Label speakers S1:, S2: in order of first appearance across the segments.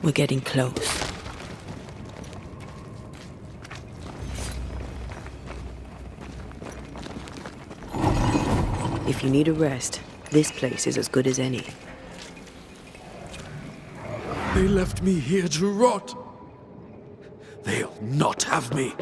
S1: We're getting close. If you need a rest, this place is as good as any.
S2: They left me here to rot. They'll not have me.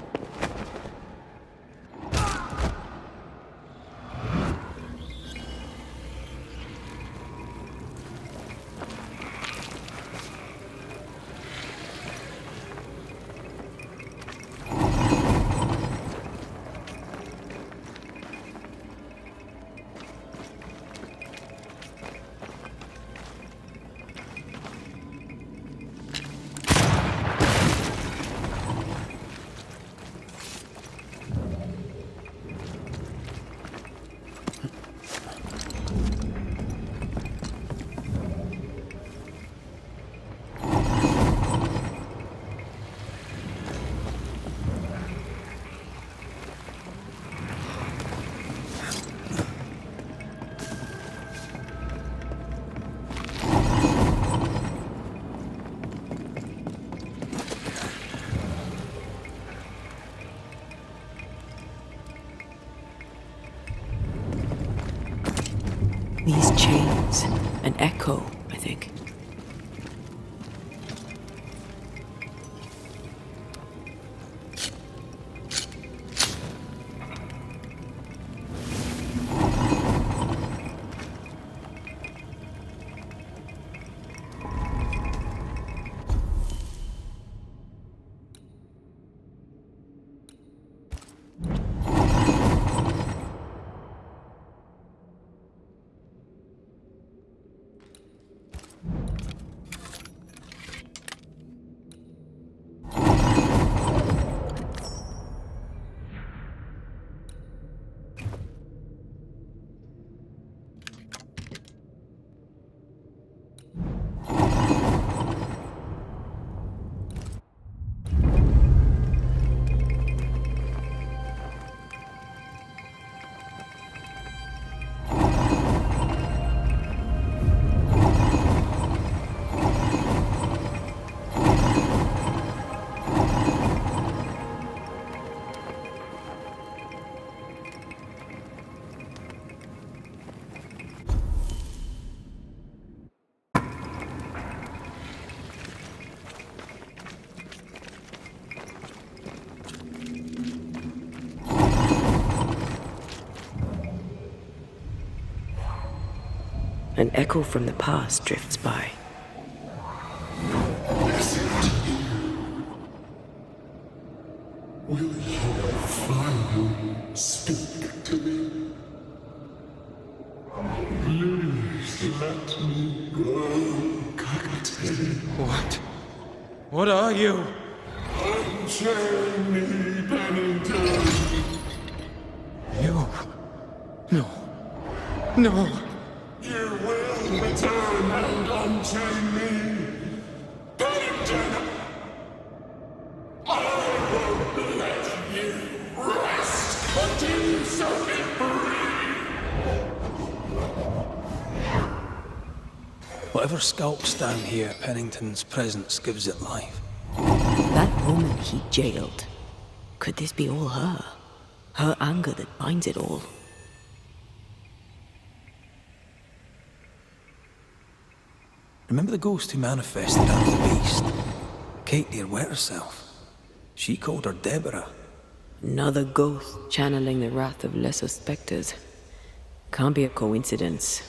S1: These chains, an echo, I think. An echo from the past drifts by.
S3: Listen to you. Will you finally speak to me? Please let me go, Captain.
S2: What? What are you?
S3: Unchain me, Pennington.
S2: You? No. No.
S3: You will return and unchain me, Pennington. I won't let you rest until you set me free.
S4: Whatever skulks down here, Pennington's presence gives it life.
S1: That woman he jailed. Could this be all her? Her anger that binds it all.
S4: Remember the ghost who manifested out of the beast? Kate near wet herself. She called her Deborah.
S1: Another ghost channeling the wrath of lesser specters. Can't be a coincidence.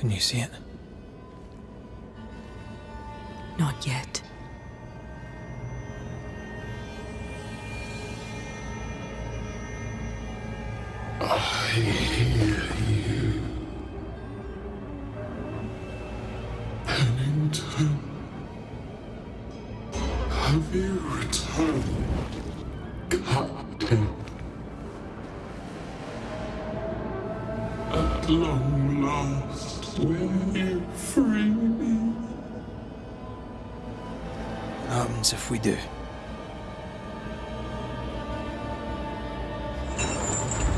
S4: Can you see it?
S1: Not yet.
S3: I hear you. Pennington. Have you returned, Captain? At long last, will you free me?
S4: What happens if we do?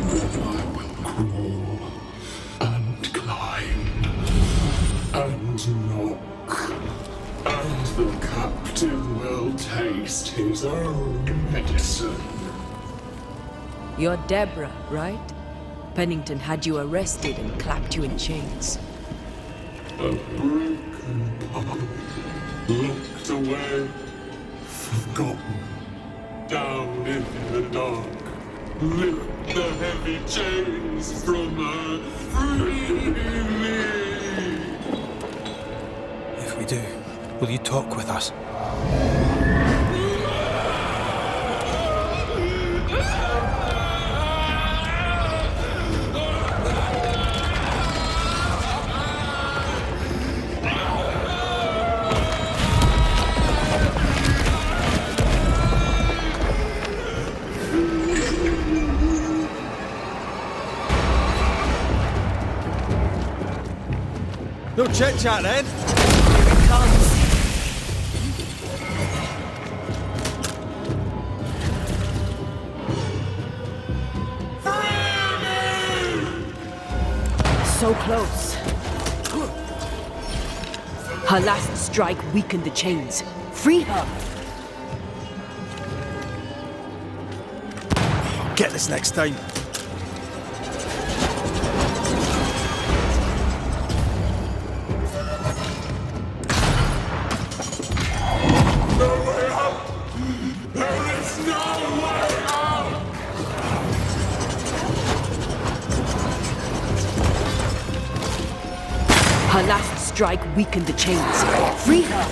S3: Then I will crawl and climb and knock, and the captain will taste his own medicine.
S1: You're Deborah, right? Pennington had you arrested and clapped you in chains.
S3: A broken puppet, locked away, forgotten, down in the dark. Lift the heavy chains from her, free me!
S4: If we do, will you talk with us?
S5: No chit-chat then.
S1: Here it comes. So close. Her last strike weakened the chains. Free her!
S5: Get this next time.
S1: Her last strike weakened the chains. Free her!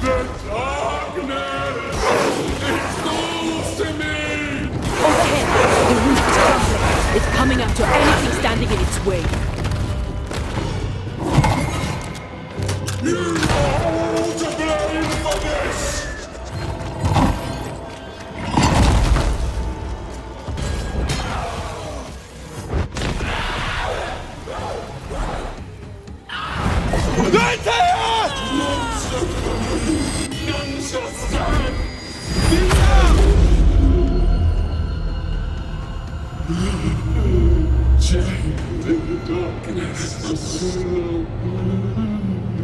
S3: The darkness! It calls to me!
S1: Overhead, the roof is crumbling. It's coming after anything standing in its way.
S3: You are all to blame for this! None shall stand! Chained in the darkness for so long.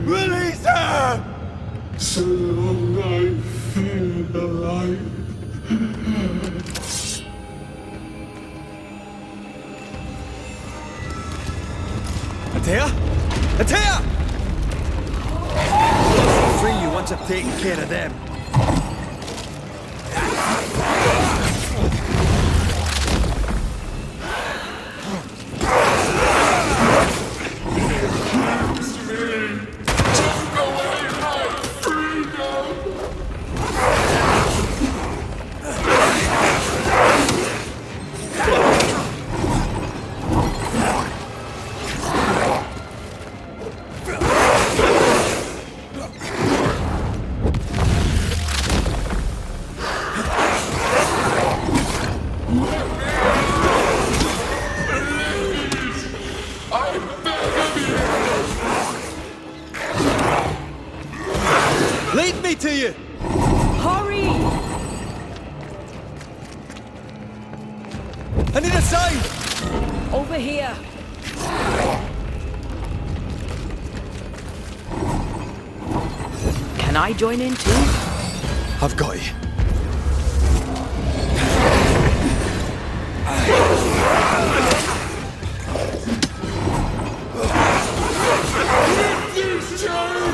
S5: Release her!
S3: So long I fear the light.
S5: Antea? Antea! I'll free you once I've taken care of them.
S3: Take away my freedom!
S5: Lead me to you!
S1: Hurry!
S5: I need a sign!
S1: Over here. Can I join in too?
S5: I've got you.
S3: These chains!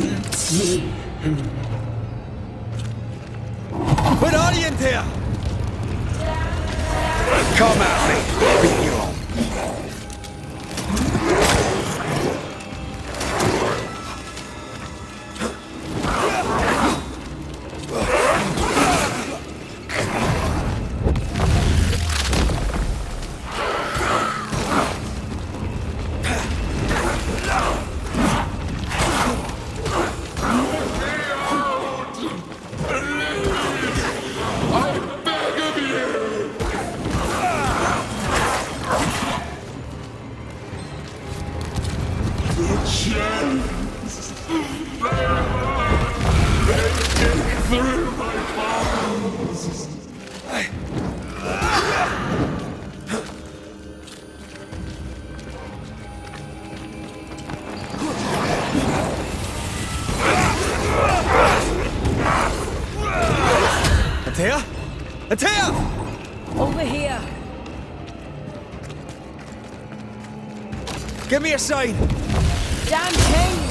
S3: It's me.
S5: Where are you, Antea? Come at me. Beat you on. Antea? Antea!
S1: Over here.
S5: Give me a sign.
S1: Damn chains.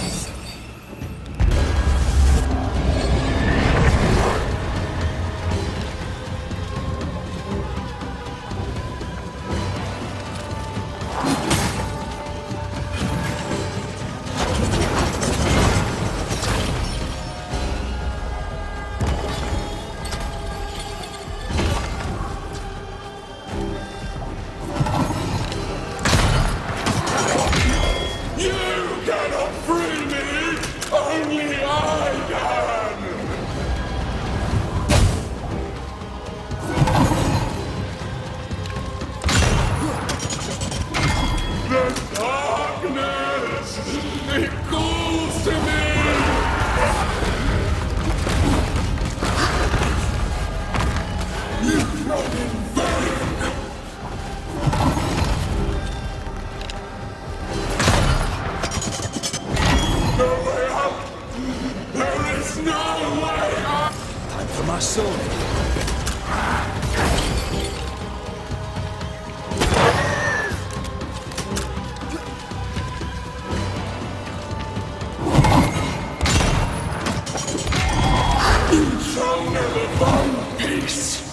S5: Time for my sword.
S3: Shall never find peace.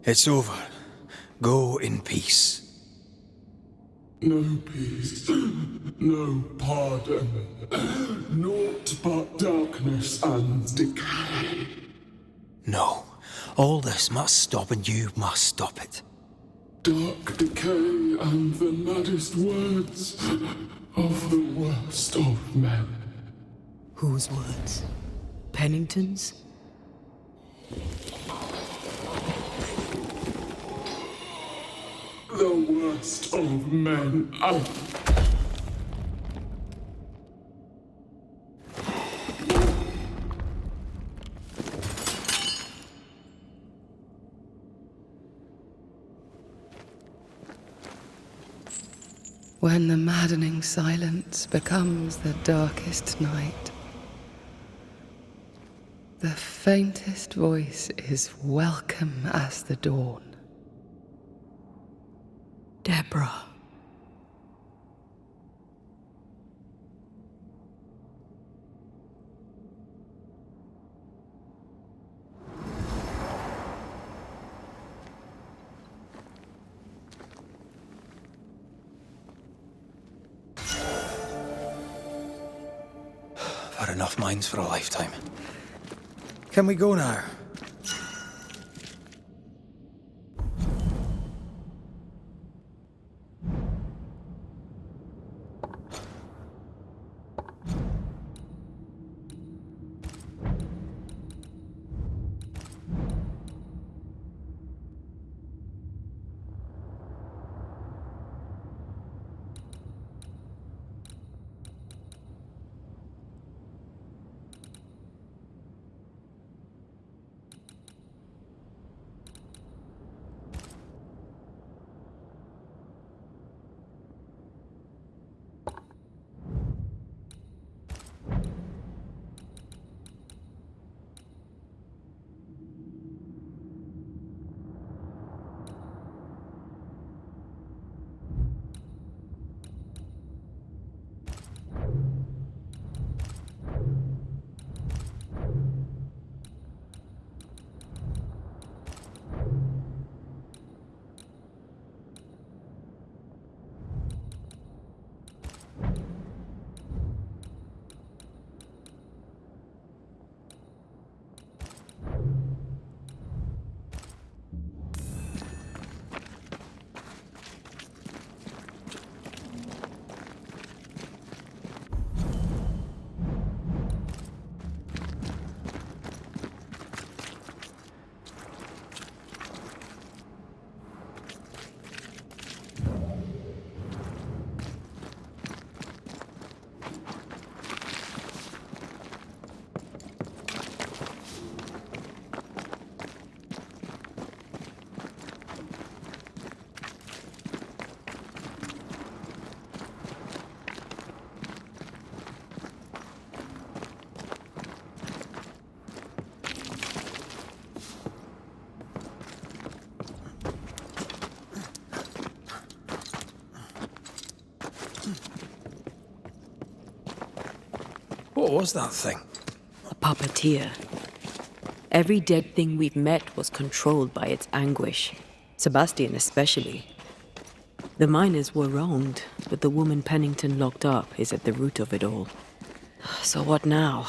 S4: It's over. Go in peace.
S3: No peace, no pardon, naught but darkness and decay.
S4: No. All this must stop and you must stop it.
S3: Dark decay and the maddest words of the worst of men.
S1: Whose words? Pennington's?
S3: The worst of men.
S6: When the maddening silence becomes the darkest night, the faintest voice is welcome as the dawn.
S1: Deborah.
S4: I've had enough minds for a lifetime. Can we go now? What was that thing?
S1: A puppeteer. Every dead thing we've met was controlled by its anguish. Sebastian especially. The miners were wronged, but the woman Pennington locked up is at the root of it all. So what now?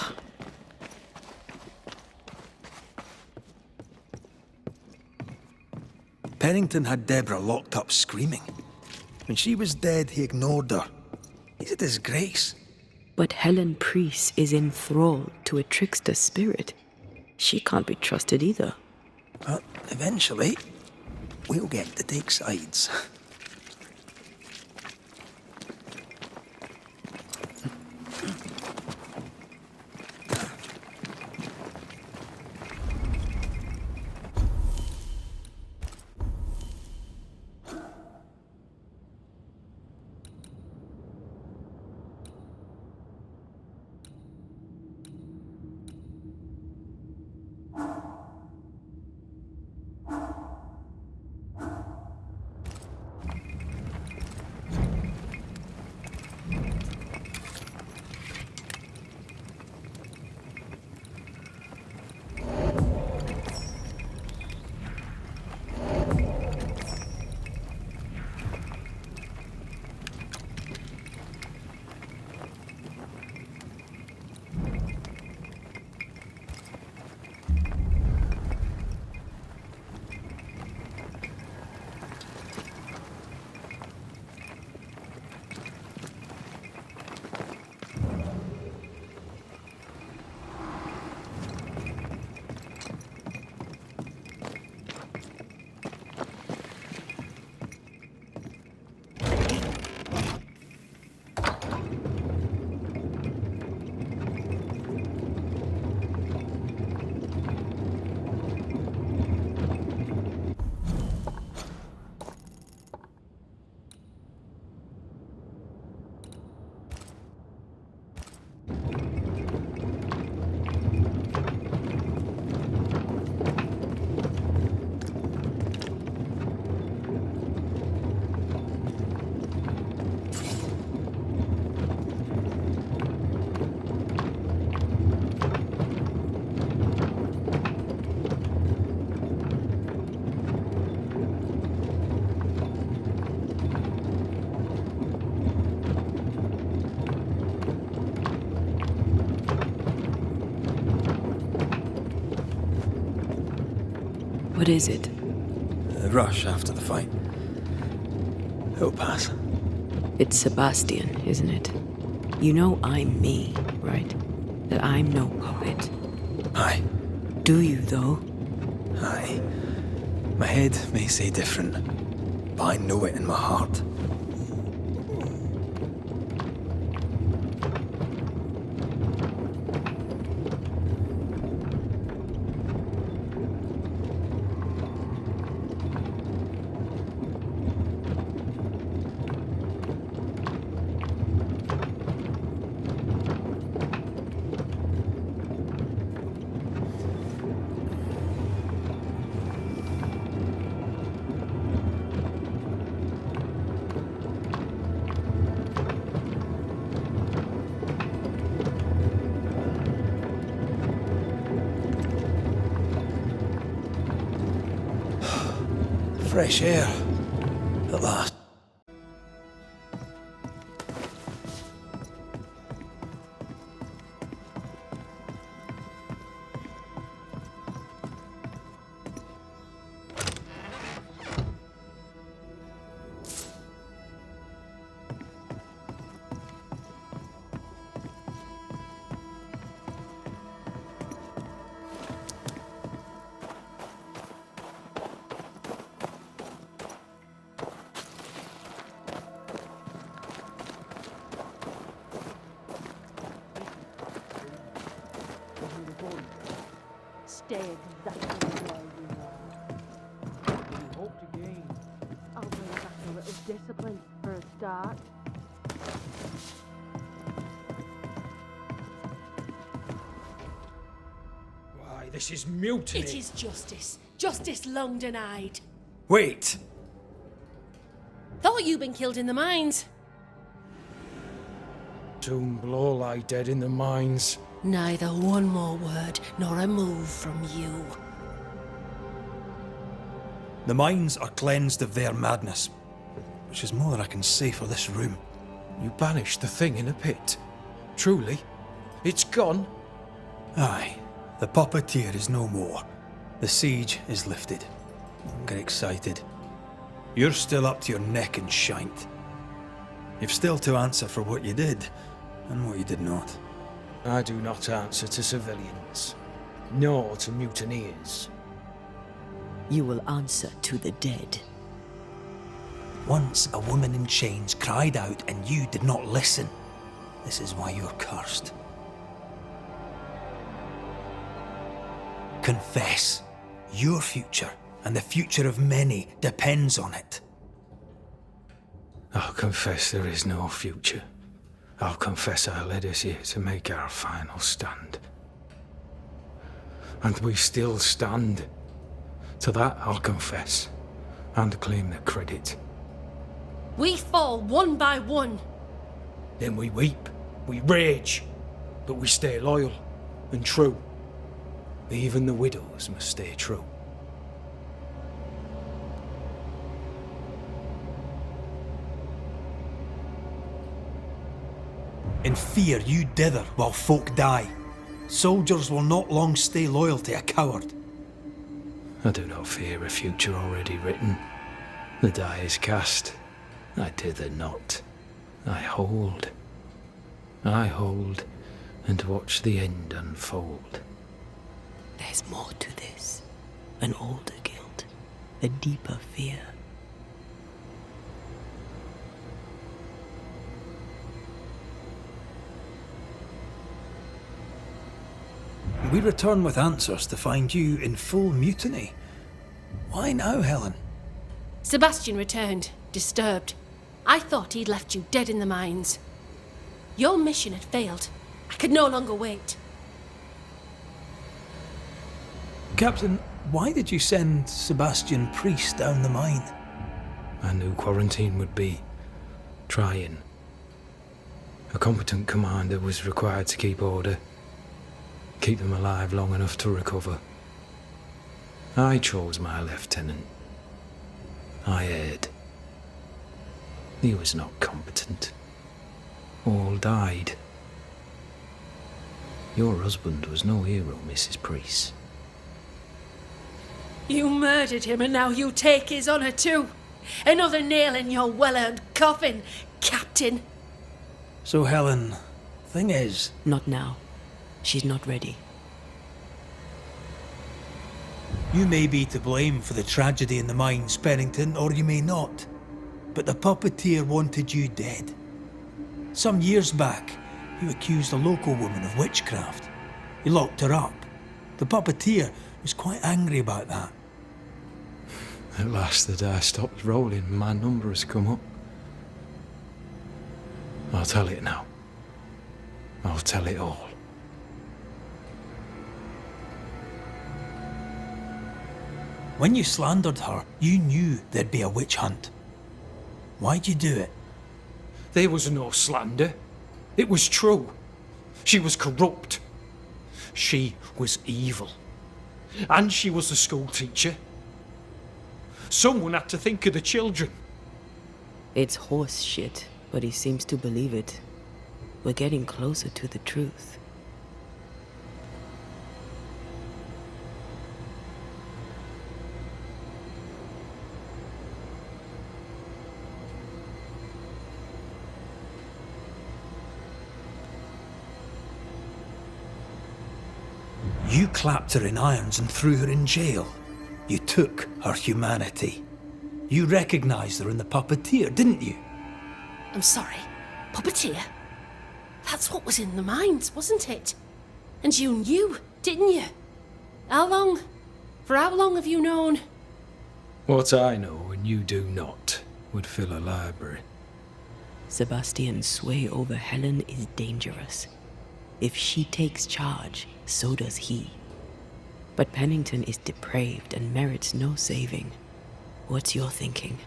S4: Pennington had Deborah locked up screaming. When she was dead, he ignored her. He's a disgrace.
S1: But Helen Priest is enthralled to a trickster spirit. She can't be trusted either.
S4: But eventually, we'll get to take sides.
S1: What is it?
S4: A rush after the fight. It'll pass.
S1: It's Sebastian, isn't it? You know I'm me, right? That I'm no puppet.
S4: Aye.
S1: Do you, though?
S4: Aye. My head may say different, but I know it in my heart. Fresh air. At last.
S7: Stay exactly where you are.
S2: We hope to gain.
S7: I'll bring back a little discipline for a start.
S2: Why, this is mutiny.
S8: It is justice. Justice long denied.
S4: Wait!
S8: Thought you'd been killed in the mines.
S9: Soon blow lie dead in the mines.
S8: Neither one more word nor a move from you.
S4: The mines are cleansed of their madness, which is more than I can say for this room.
S9: You banished the thing in a pit. Truly? It's gone?
S4: Aye, the Puppeteer is no more. The siege is lifted. Don't get excited. You're still up to your neck in shite. You've still to answer for what you did, and what you did not.
S9: I do not answer to civilians, nor to mutineers.
S1: You will answer to the dead.
S4: Once a woman in chains cried out and you did not listen. This is why you're cursed. Confess. Your future, and the future of many, depends on it.
S9: I'll confess there is no future. I'll confess I led us here to make our final stand. And we still stand. To that I'll confess, and claim the credit.
S8: We fall one by one.
S9: Then we weep, we rage, but we stay loyal and true. Even the widows must stay true.
S4: In fear you dither while folk die. Soldiers will not long stay loyal to a coward.
S9: I do not fear a future already written. The die is cast. I dither not. I hold. I hold and watch the end unfold.
S1: There's more to this. An older guilt. A deeper fear.
S4: We return with answers to find you in full mutiny. Why now, Helen?
S8: Sebastian returned, disturbed. I thought he'd left you dead in the mines. Your mission had failed. I could no longer wait.
S4: Captain, why did you send Sebastian Priest down the mine?
S9: I knew quarantine would be trying. A competent commander was required to keep order. Keep them alive long enough to recover. I chose my lieutenant. I erred. He was not competent. All died. Your husband was no hero, Mrs. Priest.
S8: You murdered him and now you take his honour too. Another nail in your well-earned coffin, Captain.
S4: So, Helen, thing is...
S1: Not now. She's not ready.
S4: You may be to blame for the tragedy in the mines, Pennington, or you may not. But the Puppeteer wanted you dead. Some years back, you accused a local woman of witchcraft. You locked her up. The Puppeteer was quite angry about that.
S9: At last the die stopped rolling and my number has come up. I'll tell it now. I'll tell it all.
S4: When you slandered her, you knew there'd be a witch hunt. Why'd you do it?
S9: There was no slander. It was true. She was corrupt. She was evil. And she was a school teacher. Someone had to think of the children.
S1: It's horse shit, but he seems to believe it. We're getting closer to the truth.
S4: You clapped her in irons and threw her in jail. You took her humanity. You recognized her in the Puppeteer, didn't you?
S8: I'm sorry. Puppeteer? That's what was in the mines, wasn't it? And you knew, didn't you? How long? For how long have you known?
S9: What I know and you do not would fill a library.
S1: Sebastian's sway over Helen is dangerous. If she takes charge, so does he. But Pennington is depraved and merits no saving. What's your thinking?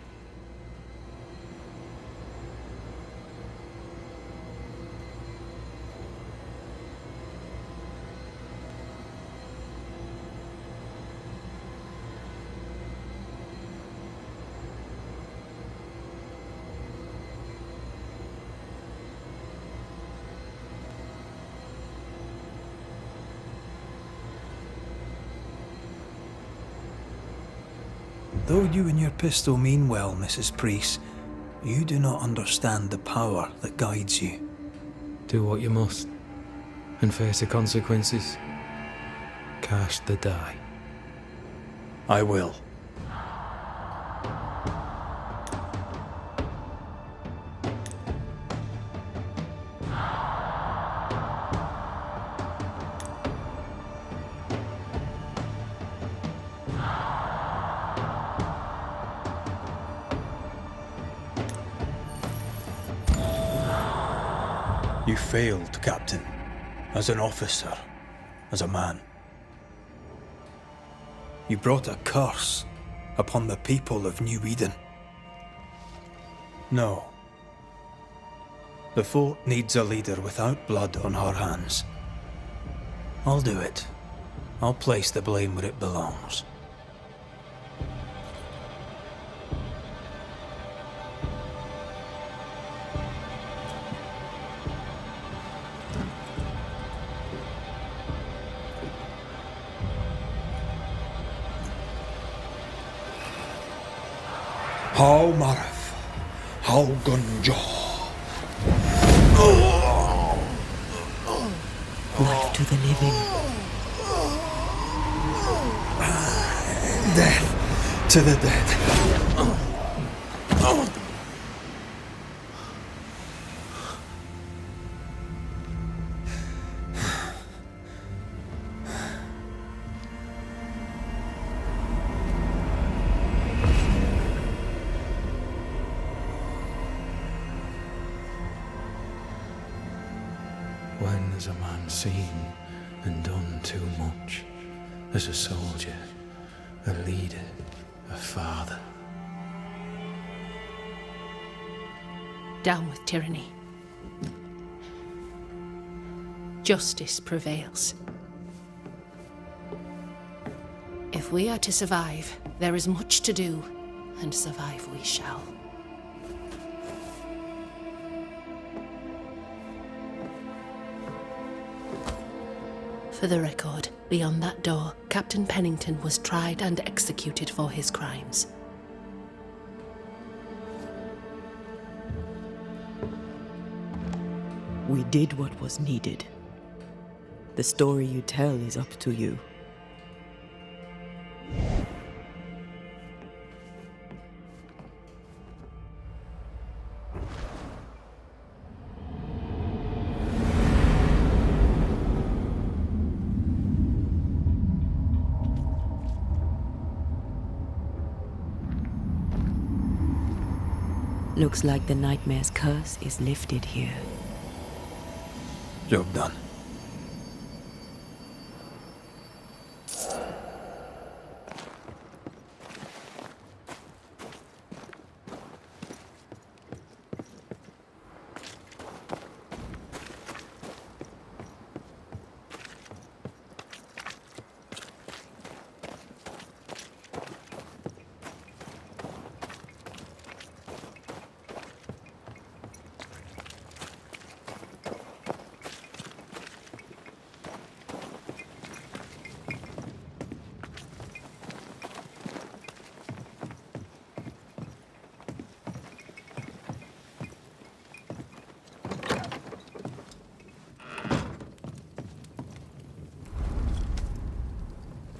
S4: Though you and your pistol mean well, Mrs. Priest, you do not understand the power that guides you.
S9: Do what you must, and face the consequences. Cast the die.
S4: I will. You failed, Captain. As an officer, as a man. You brought a curse upon the people of New Eden. No. The fort needs a leader without blood on her hands. I'll do it. I'll place the blame where it belongs. How Marif, how Gunjo.
S1: Life to the living.
S4: Death to the dead.
S9: When has a man seen and done too much? As a soldier, a leader, a father.
S8: Down with tyranny. Justice prevails. If we are to survive, there is much to do, and survive we shall. For the record, beyond that door, Captain Pennington was tried and executed for his crimes.
S1: We did what was needed. The story you tell is up to you. Looks like the nightmare's curse is lifted here.
S4: Job done.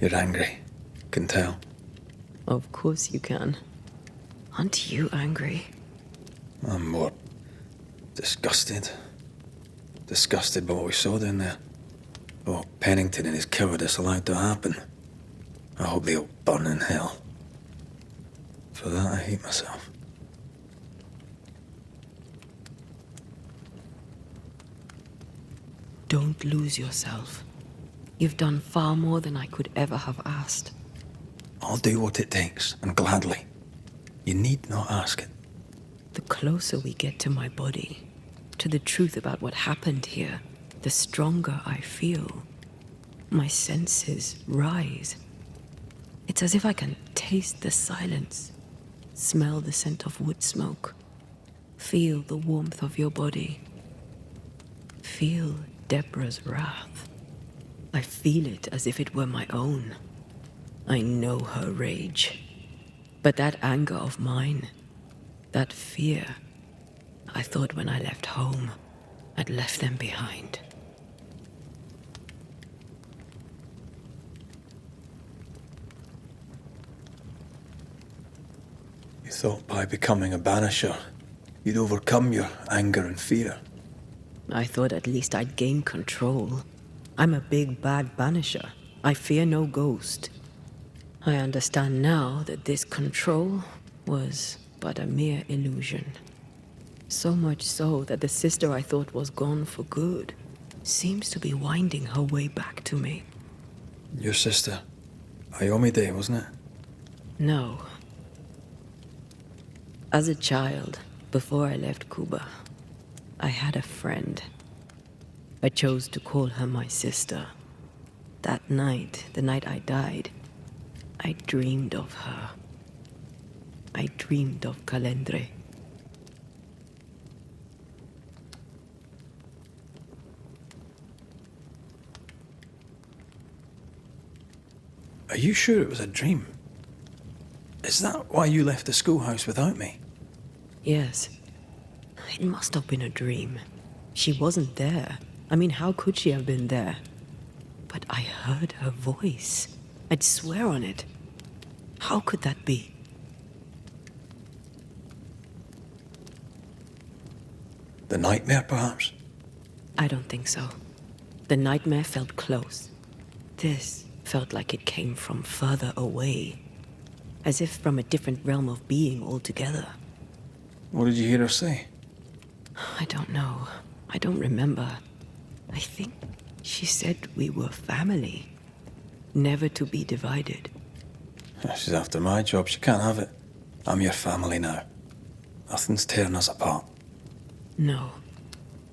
S4: You're angry. Can tell.
S1: Of course you can. Aren't you angry?
S4: I'm more disgusted. Disgusted by what we saw down there. What Pennington and his cowardice allowed to happen. I hope they'll burn in hell. For that I hate myself.
S1: Don't lose yourself. You've done far more than I could ever have asked.
S4: I'll do what it takes, and gladly. You need not ask it.
S1: The closer we get to my body, to the truth about what happened here, the stronger I feel. My senses rise. It's as if I can taste the silence, smell the scent of wood smoke, feel the warmth of your body, feel Deborah's wrath. I feel it as if it were my own. I know her rage. But that anger of mine, that fear, I thought when I left home, I'd left them behind.
S10: You thought by becoming a banisher, you'd overcome your anger and fear.
S1: I thought at least I'd gain control. I'm a big bad banisher. I fear no ghost. I understand now that this control was but a mere illusion. So much so that the sister I thought was gone for good seems to be winding her way back to me.
S10: Your sister, Ayomide, wasn't it?
S1: No. As a child, before I left Cuba, I had a friend. I chose to call her my sister. That night, the night I died, I dreamed of her. I dreamed of Calendre.
S10: Are you sure it was a dream? Is that why you left the schoolhouse without me?
S1: Yes. It must have been a dream. She wasn't there. I mean, how could she have been there? But I heard her voice. I'd swear on it. How could that be?
S10: The nightmare, perhaps?
S1: I don't think so. The nightmare felt close. This felt like it came from further away. As if from a different realm of being altogether.
S10: What did you hear her say?
S1: I don't know. I don't remember. I think she said we were family. Never to be divided.
S10: She's after my job. She can't have it. I'm your family now. Nothing's tearing us apart.
S1: No.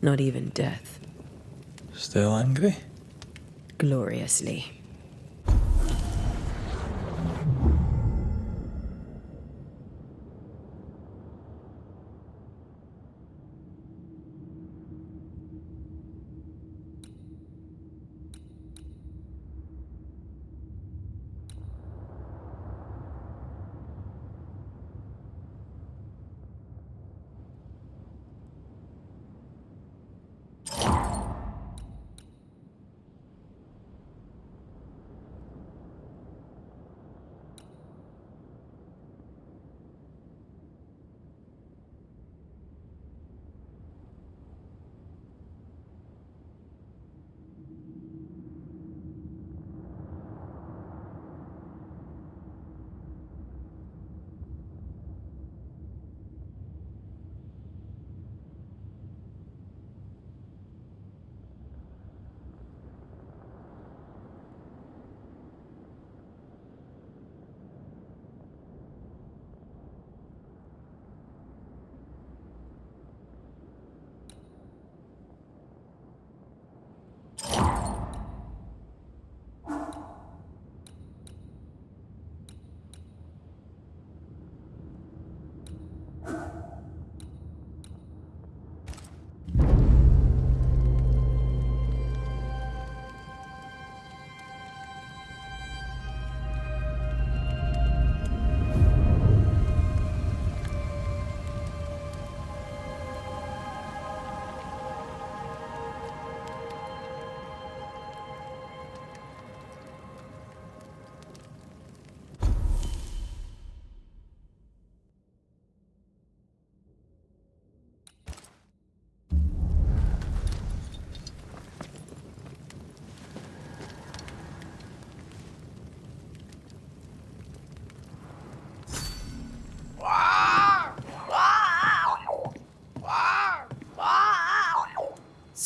S1: Not even death.
S10: Still angry?
S1: Gloriously.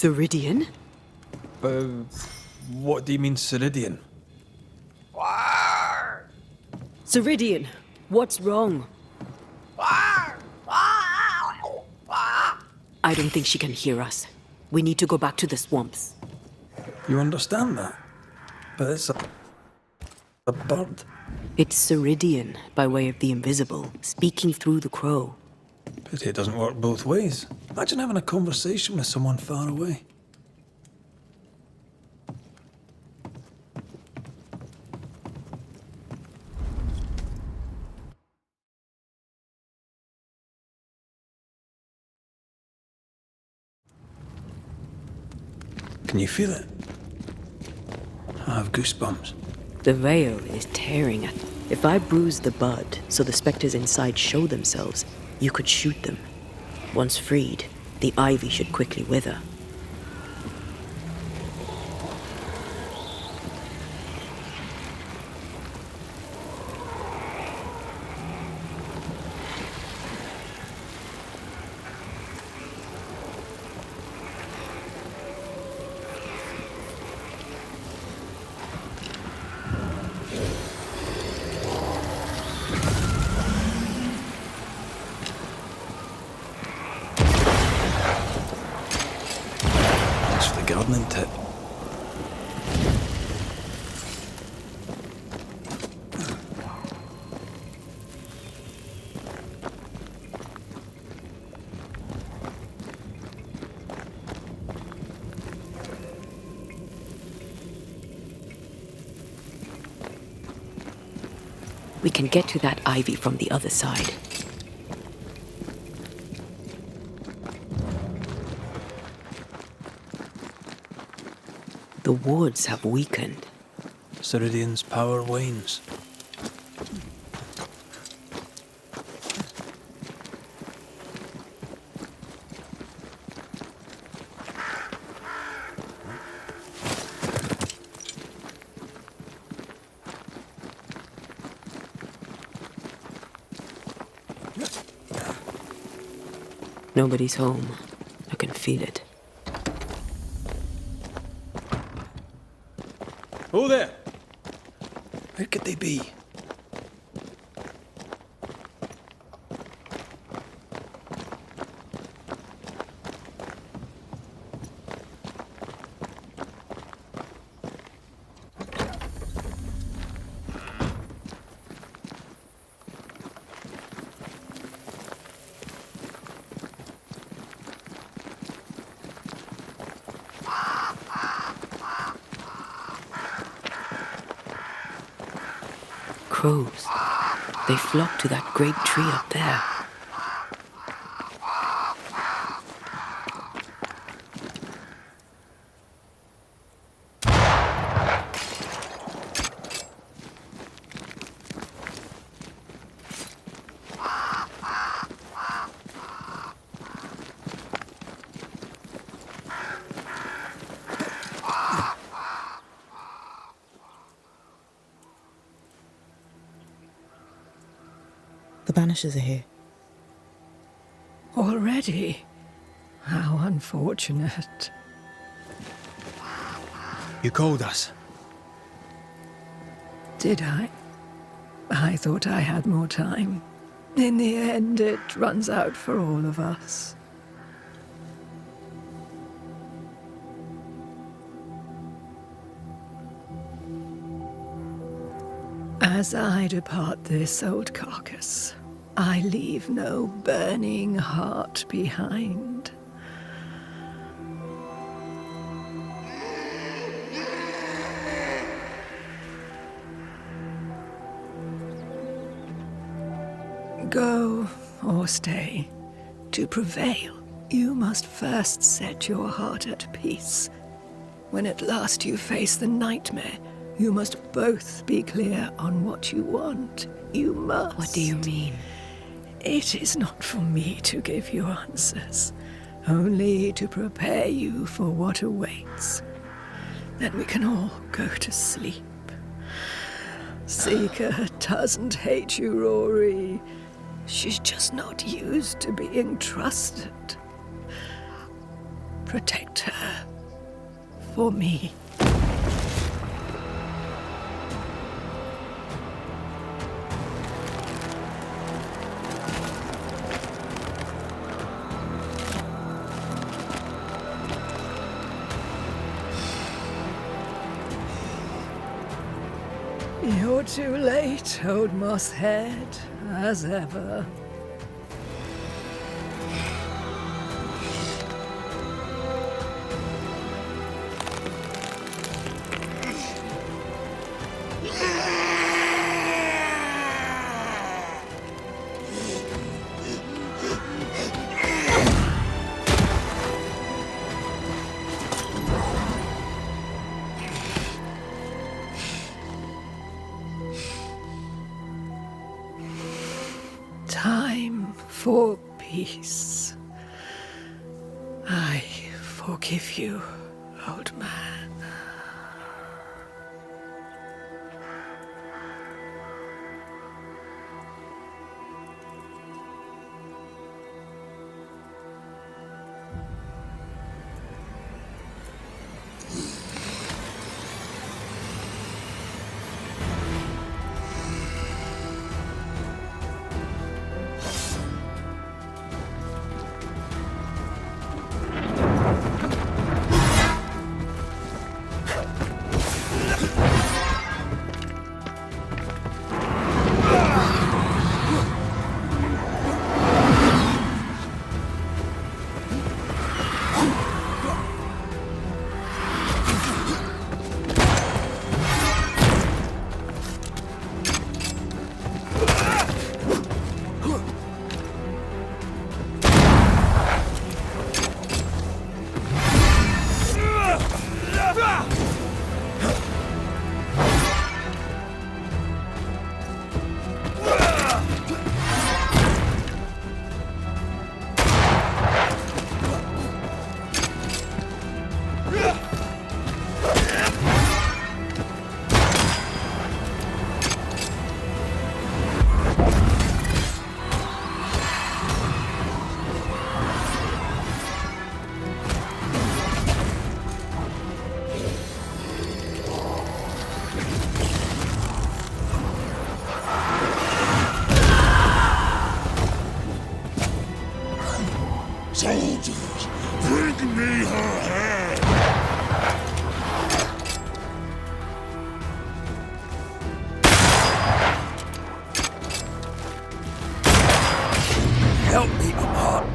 S1: Ceridian?
S10: What do you mean, Ceridian?
S1: Ceridian, what's wrong? I don't think she can hear us. We need to go back to the swamps.
S10: You understand that? But it's a bird.
S1: It's Ceridian, by way of the invisible, speaking through the crow.
S10: Pity it doesn't work both ways. Imagine having a conversation with someone far away. Can you feel it? I have goosebumps.
S1: The veil is tearing at. If I bruise the bud so the specters inside show themselves, you could shoot them. Once freed, the ivy should quickly wither.
S10: Gardening tip.
S1: We can get to that ivy from the other side. The wards have weakened.
S10: Ceridian's power wanes.
S1: Nobody's home. I can feel it.
S10: Oh there! Where could they be?
S1: Crows. They flock to that great tree up there.
S11: The Banishers are here.
S12: Already? How unfortunate.
S10: You called us.
S12: Did I? I thought I had more time. In the end, it runs out for all of us. As I depart this old carcass, I leave no burning heart behind. Go or stay. To prevail, you must first set your heart at peace. When at last you face the nightmare, you must both be clear on what you want. You must.
S1: What do you mean?
S12: It is not for me to give you answers, only to prepare you for what awaits. Then we can all go to sleep. Seeker doesn't hate you, Rory. She's just not used to being trusted. Protect her. For me. You're too late, old mosshead, as ever. peace. I forgive you, old man.
S3: Soldiers, bring me her head!
S5: Help me, Immerse.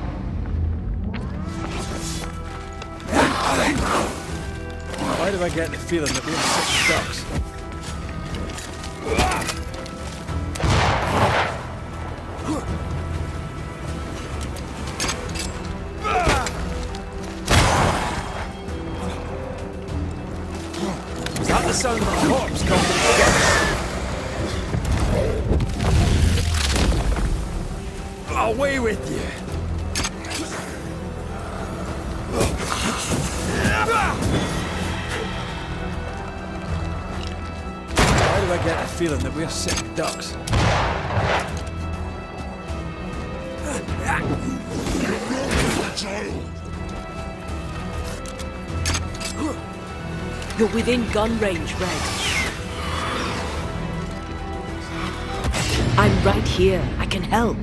S5: Why do I get the feeling that we're six ducks? Was that the sound of a corpse coming together? Away with you! Why do I get the feeling that we're sick ducks?
S1: You're within gun range, Red. I'm right here. I can help.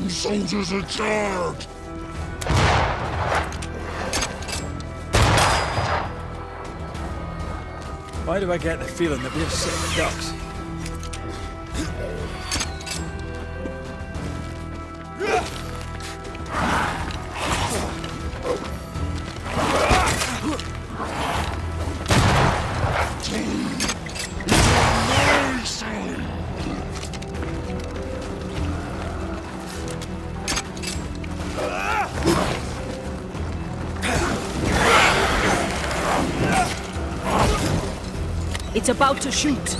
S3: Soldiers in charge!
S5: Why do I get the feeling that we're sick ducks?
S1: It's about to shoot.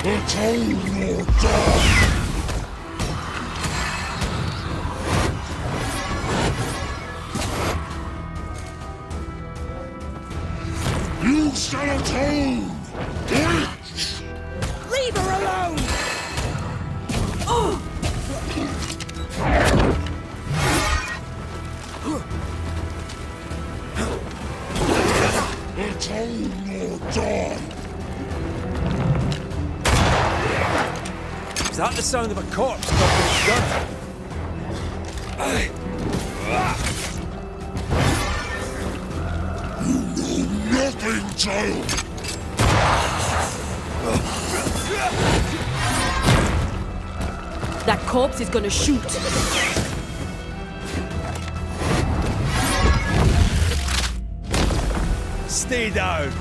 S3: Atone or die! You shall atone! Wits!
S5: Is that the sound of a corpse cocking its gun?
S3: You know nothing, child!
S1: That corpse is gonna shoot.
S5: Stay down.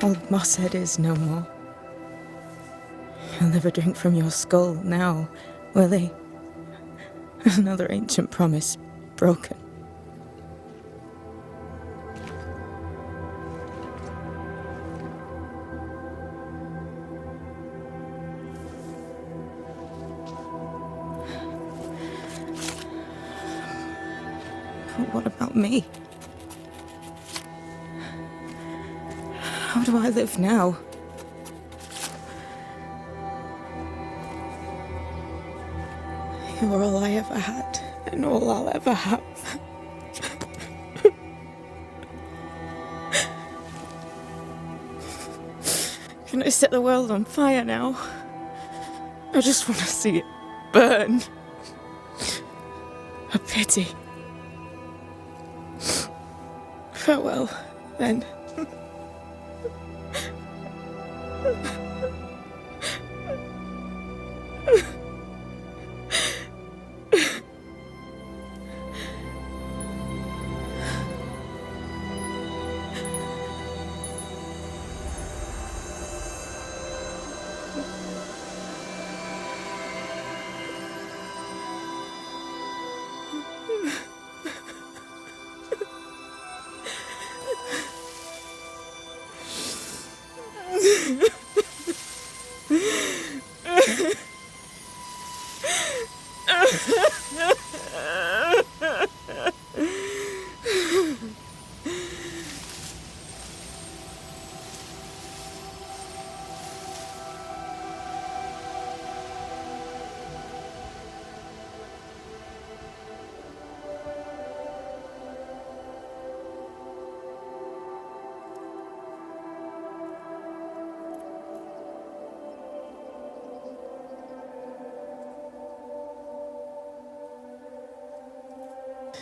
S11: Old Mosshead is no more. He'll never drink from your skull now, will he? Another ancient promise broken. But what about me? How do I live now? You're all I ever had, and all I'll ever have. Can I set the world on fire now? I just want to see it burn. A pity. Farewell, then.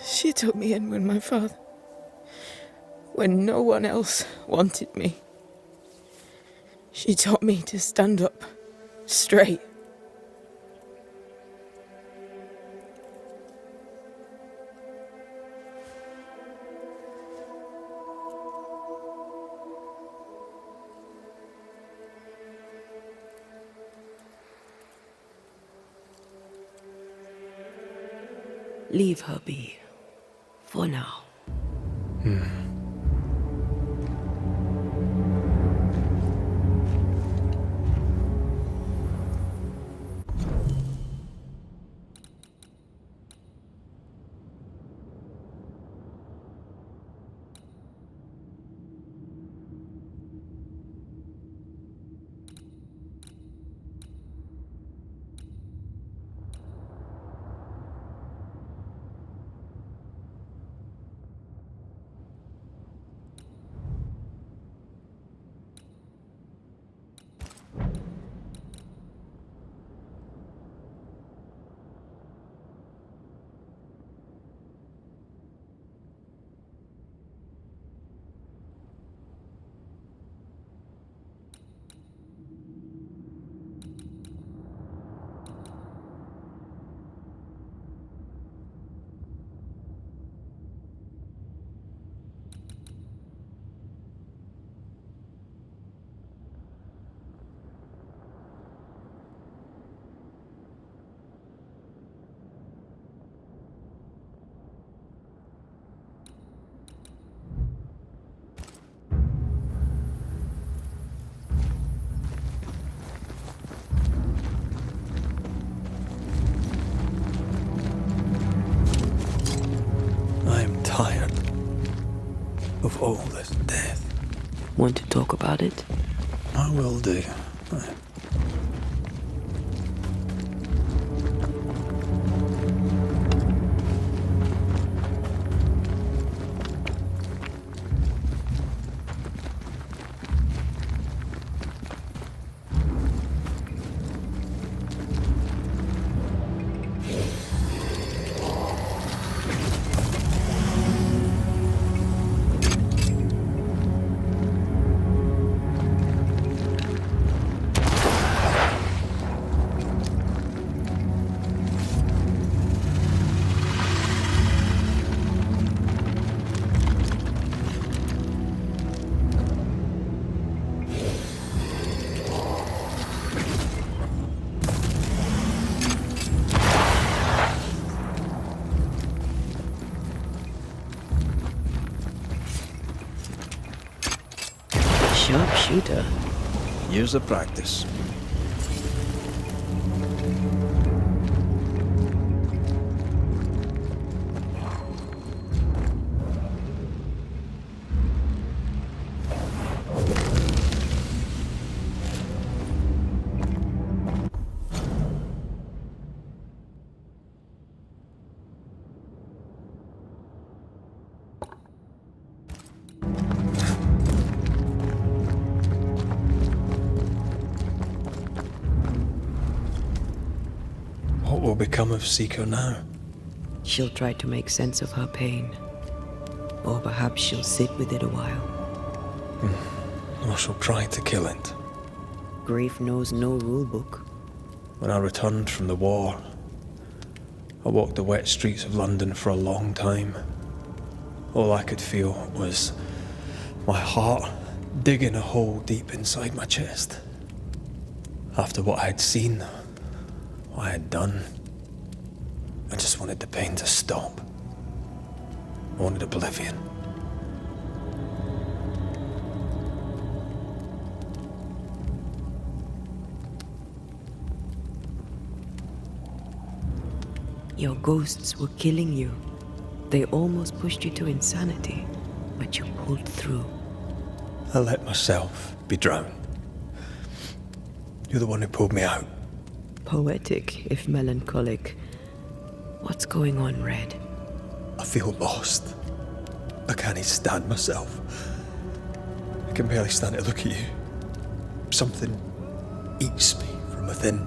S11: She took me in when no one else wanted me. She taught me to stand up straight.
S1: Leave her be. For now.
S10: of all this death.
S1: Want to talk about it?
S10: I will do.
S1: Sharpshooter.
S10: Years of practice. What will become of Seeker now?
S1: She'll try to make sense of her pain. Or perhaps she'll sit with it a while.
S10: Or she'll try to kill it.
S1: Grief knows no rule book.
S10: When I returned from the war, I walked the wet streets of London for a long time. All I could feel was my heart digging a hole deep inside my chest. After what I had seen, what I had done, I just wanted the pain to stop. I wanted oblivion.
S1: Your ghosts were killing you. They almost pushed you to insanity, but you pulled through.
S10: I let myself be drowned. You're the one who pulled me out.
S1: Poetic, if melancholic. What's going on, Red?
S10: I feel lost. I can't stand myself. I can barely stand to look at you. Something eats me from within,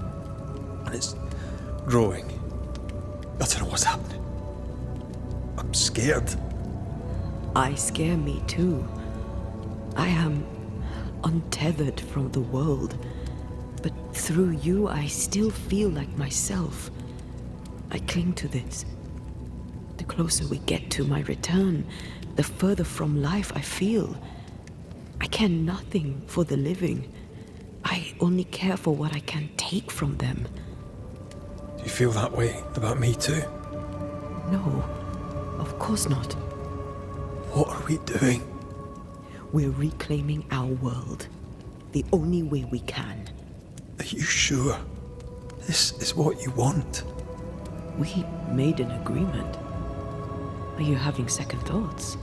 S10: and it's growing. I don't know what's happening. I'm scared.
S1: I scare me too. I am untethered from the world, but through you I still feel like myself. I cling to this. The closer we get to my return, the further from life I feel. I care nothing for the living. I only care for what I can take from them.
S10: Do you feel that way about me too?
S1: No, of course not.
S10: What are we doing?
S1: We're reclaiming our world. The only way we can.
S10: Are you sure? This is what you want?
S1: We made an agreement. Are you having second thoughts?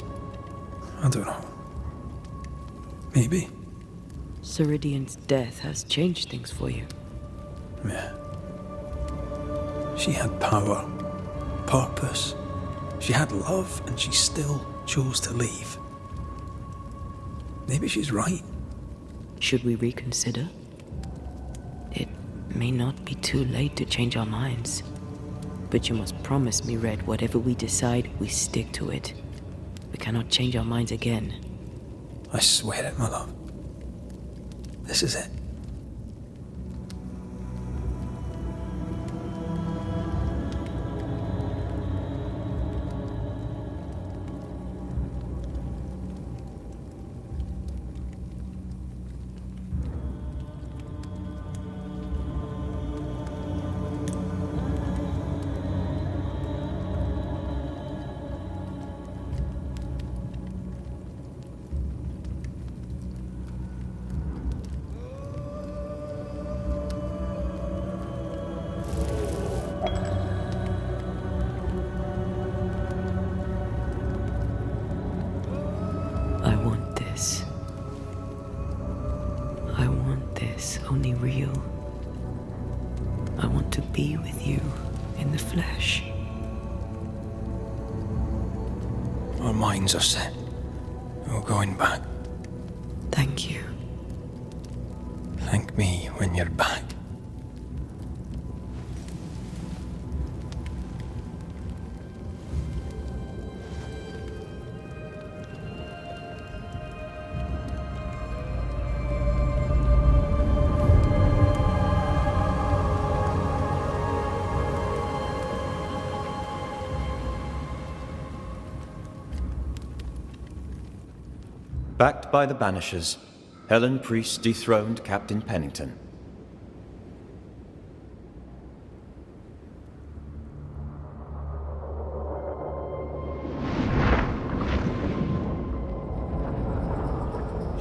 S10: I don't know. Maybe.
S1: Ceridian's death has changed things for you.
S10: Yeah. She had power, purpose. She had love, and she still chose to leave. Maybe she's right.
S1: Should we reconsider? It may not be too late to change our minds. But you must promise me, Red, whatever we decide, we stick to it. We cannot change our minds again.
S10: I swear it, my love. This is it.
S1: to be with you in the flesh.
S10: Our minds are set. We're going back.
S1: Thank you.
S10: Thank me when you're back.
S13: Backed by the Banishers, Helen Priest dethroned Captain Pennington.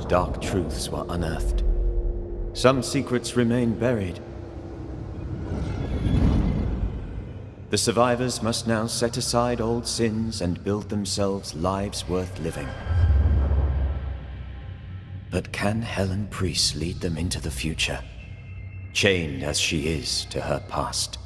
S13: Dark truths were unearthed. Some secrets remain buried. The survivors must now set aside old sins and build themselves lives worth living. But can Helen Priest lead them into the future, chained as she is to her past?